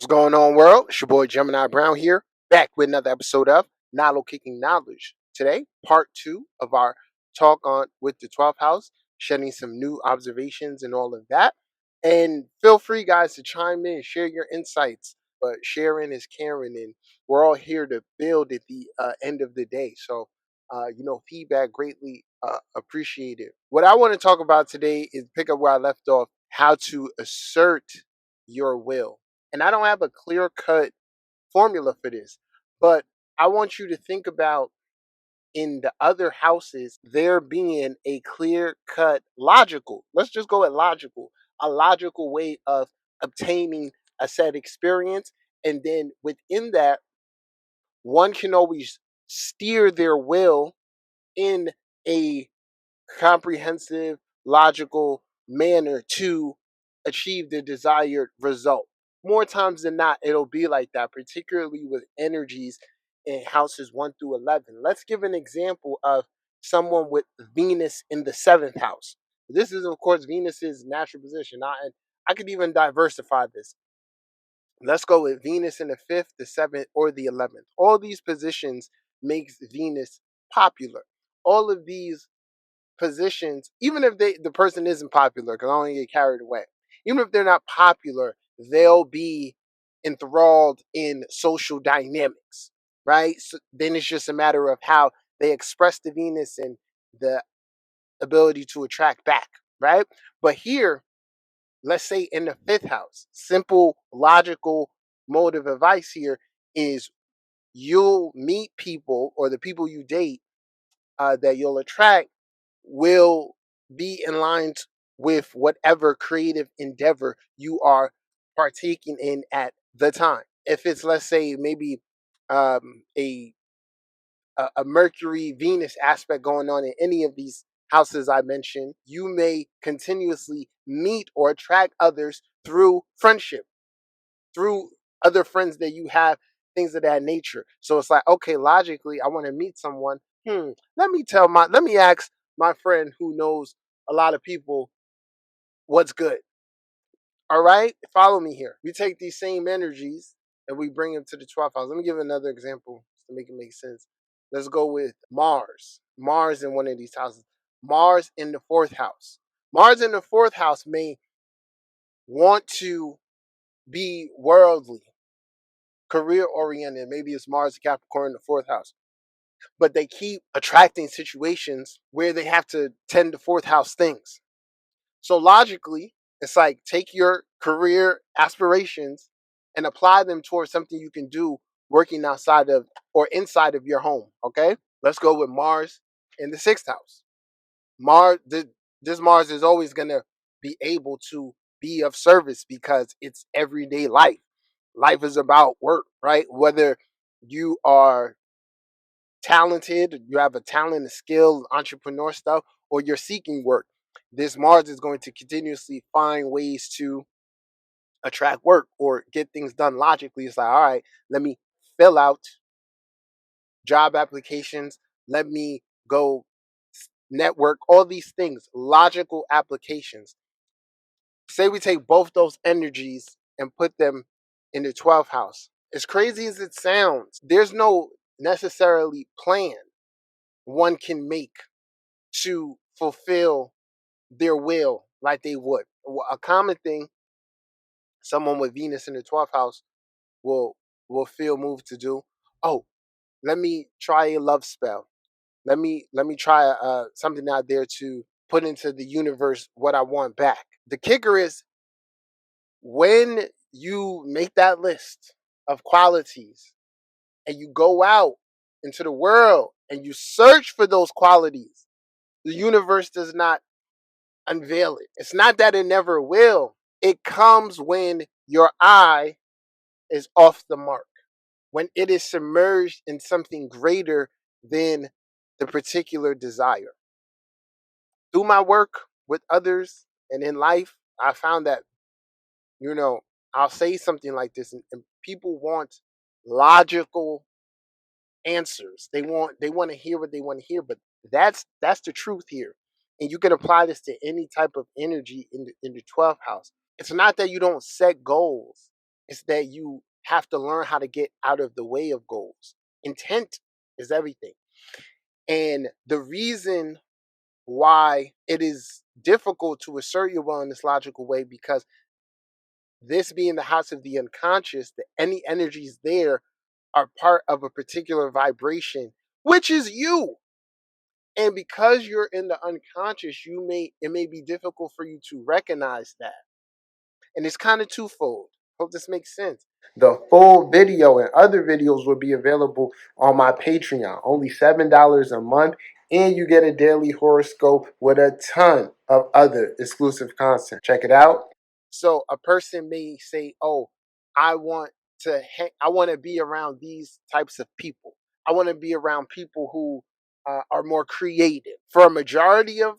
What's going on, world? It's your boy Gemini Brown here, back with another episode of Knowledge Kicking Knowledge. Today, part 2 of our talk on with the 12th house, shedding some new observations and all of that. And feel free, guys, to chime in, share your insights. But sharing is caring, and we're all here to build at the end of the day. So, feedback greatly appreciated. What I want to talk about today is pick up where I left off: how to assert your will. And I don't have a clear cut formula for this, but I want you to think about in the other houses there being a clear cut logical, let's just go at logical, a logical way of obtaining a set experience. And then within that, one can always steer their will in a comprehensive, logical manner to achieve the desired result. More times than not, it'll be like that, particularly with energies in houses 1 through 11. Let's give an example of someone with Venus in the 7th house. This is, of course, Venus's natural position. I could even diversify this. Let's go with Venus in the 5th, the 7th, or the 11th. All these positions makes Venus popular. All of these positions, even if the person isn't popular, because I don't want to get carried away, even if they're not popular, they'll be enthralled in social dynamics, right? So then it's just a matter of how they express the Venus and the ability to attract back, right? But here, let's say in the 5th house, simple logical mode of advice here is you'll meet people, or the people you date that you'll attract will be in line with whatever creative endeavor you are partaking in at the time. If it's, let's say, maybe um, a a Mercury Venus aspect going on in any of these houses I mentioned, you may continuously meet or attract others through friendship, through other friends that you have, things of that nature. So it's like, okay, logically, I want to meet someone. Let me ask my friend who knows a lot of people what's good. All right, follow me here. We take these same energies and we bring them to the 12th house. Let me give another example to make it make sense. Let's go with Mars. Mars in one of these houses. Mars in the 4th house. Mars in the 4th house may want to be worldly, career oriented. Maybe it's Mars Capricorn in the 4th house. But they keep attracting situations where they have to tend to 4th house things. So logically, it's like take your career aspirations and apply them towards something you can do working outside of or inside of your home. Okay, let's go with Mars in the 6th house. This Mars is always going to be able to be of service because it's everyday life. Life is about work, right? Whether you are talented, you have a talent, a skill, entrepreneur stuff, or you're seeking work, this Mars is going to continuously find ways to attract work or get things done logically. It's like, all right, let me fill out job applications, let me go network, all these things, logical applications. Say we take both those energies and put them in the 12th house. As crazy as it sounds, there's no necessarily plan one can make to fulfill their will like they would. A common thing someone with Venus in the 12th house will feel moved to do. Oh, let me try a love spell. Let me try something out there to put into the universe what I want back. The kicker is when you make that list of qualities and you go out into the world and you search for those qualities, the universe does not unveil it. It's not that it never will. It comes when your eye is off the mark, when it is submerged in something greater than the particular desire. Through my work with others and in life, I found that, you know, I'll say something like this and people want logical answers. They want to hear what they want to hear, but that's the truth here. And you can apply this to any type of energy in the 12th house. It's not that you don't set goals It's that you have to learn how to get out of the way of goals. Intent is everything. And the reason why it is difficult to assert your will in this logical way, because this being the house of the unconscious, any energies there are part of a particular vibration, which is you. And because you're in the unconscious, it may be difficult for you to recognize that. And it's kind of twofold. Hope this makes sense. The full video and other videos will be available on my Patreon, only $7 a month, and you get a daily horoscope with a ton of other exclusive content. Check it out. So a person may say, "Oh, I want I want to be around these types of people. I want to be around people who are more creative." For a majority of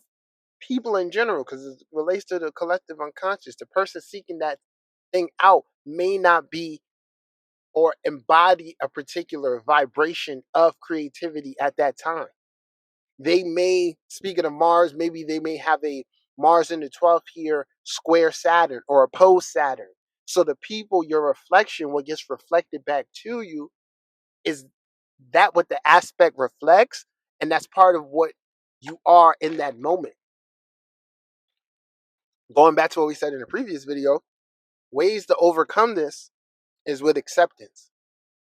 people in general, because it relates to the collective unconscious, the person seeking that thing out may not be or embody a particular vibration of creativity at that time. They may, speaking of Mars, maybe they may have a Mars in the 12th here square Saturn or opposed Saturn. So the people, your reflection, what gets reflected back to you is that what the aspect reflects, and that's part of what you are in that moment. Going back to what we said in the previous video, ways to overcome this is with acceptance.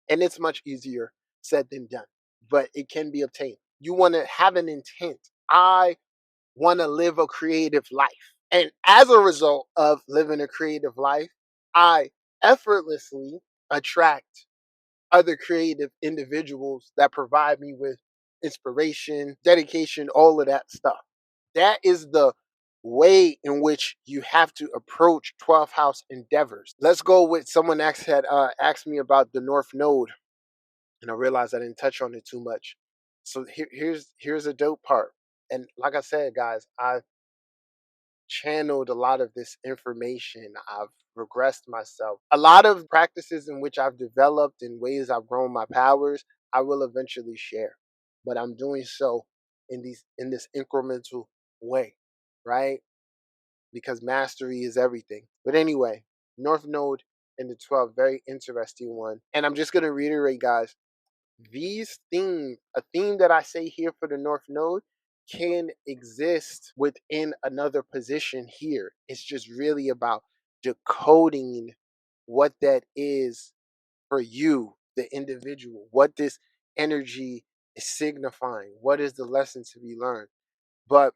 And it's much easier said than done, but it can be obtained. You want to have an intent. I want to live a creative life. And as a result of living a creative life, I effortlessly attract other creative individuals that provide me with inspiration, dedication, all of that stuff. That is the way in which you have to approach 12th house endeavors. Let's go with someone had asked me about the North Node, and I realized I didn't touch on it too much. So here's a dope part. And like I said, guys, I've channeled a lot of this information. I've regressed myself. A lot of practices in which I've developed and ways I've grown my powers, I will eventually share. But I'm doing so in this incremental way, right? Because mastery is everything. But anyway, North Node in the 12th, very interesting one. And I'm just gonna reiterate, guys, these themes, a theme that I say here for the North Node, can exist within another position here. It's just really about decoding what that is for you, the individual, what this energy is signifying, what is the lesson to be learned. But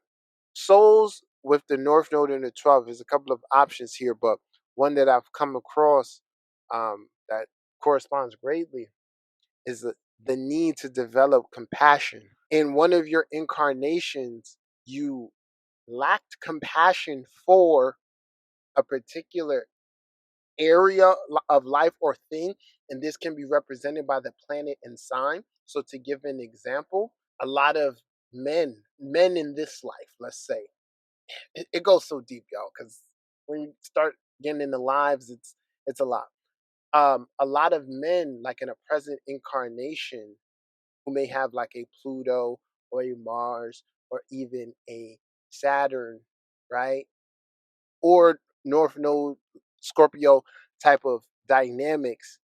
souls with the North Node and the 12th, there's a couple of options here, but one that I've come across that corresponds greatly is the need to develop compassion. In one of your incarnations, you lacked compassion for a particular area of life or thing, and this can be represented by the planet and sign. So, to give an example, a lot of men in this life, let's say, it goes so deep, y'all, because when you start getting into lives, it's a lot. A lot of men, like in a present incarnation, who may have like a Pluto or a Mars or even a Saturn, right? Or North Node Scorpio type of dynamics,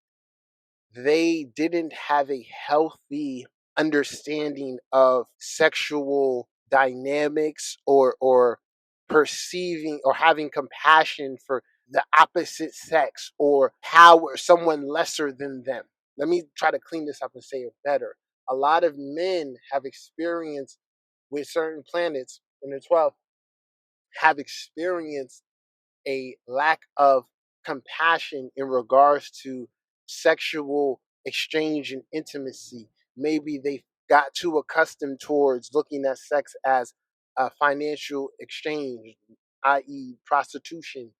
they didn't have a healthy understanding of sexual dynamics or perceiving or having compassion for the opposite sex or power someone lesser than them. Let me try to clean this up and say it better. A lot of men have experienced with certain planets in the 12th have experienced a lack of compassion in regards to sexual exchange and intimacy. Maybe they got too accustomed towards looking at sex as a financial exchange, i.e., prostitution.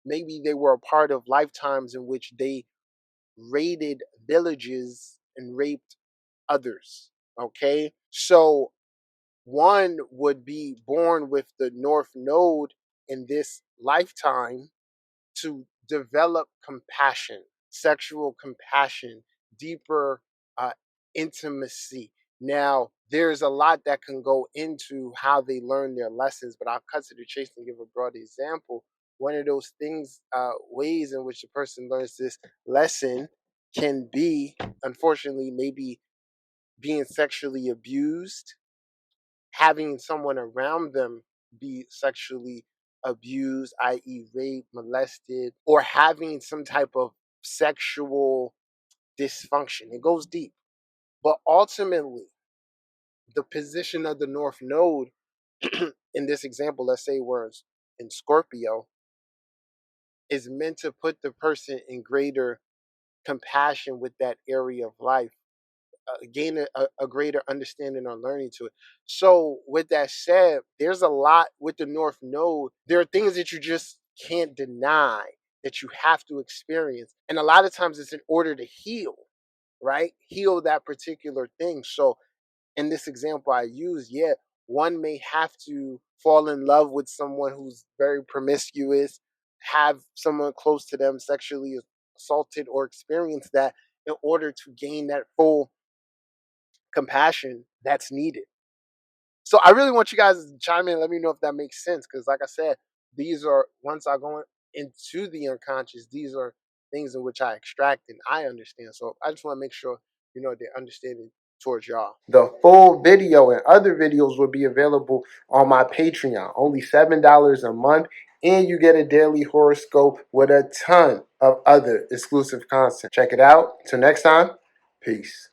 Maybe they were a part of lifetimes in which they raided villages and raped others. Okay, so one would be born with the North Node in this lifetime to develop compassion, sexual compassion, deeper intimacy. Now, there's a lot that can go into how they learn their lessons, but I'll cut to the chase and give a broad example. one of those things, ways in which the person learns this lesson can be, unfortunately, maybe being sexually abused, having someone around them be sexually abused, i.e., raped, molested, or having some type of sexual dysfunction. It goes deep. But ultimately, the position of the North Node in this example, let's say we're in Scorpio, is meant to put the person in greater compassion with that area of life, gain a greater understanding or learning to it. So, with that said, there's a lot with the North Node. There are things that you just can't deny, that you have to experience. And a lot of times it's in order to heal, right? Heal that particular thing. So, in this example I use, yeah, one may have to fall in love with someone who's very promiscuous, have someone close to them sexually assaulted or experience that in order to gain that full compassion that's needed. So I really want you guys to chime in and let me know if that makes sense. Because like I said, these are, once I go into the unconscious, these are things in which I extract and I understand. So I just want to make sure, they're understanding towards y'all. The full video and other videos will be available on my Patreon. Only $7 a month. And you get a daily horoscope with a ton of other exclusive content. Check it out. Till next time, peace.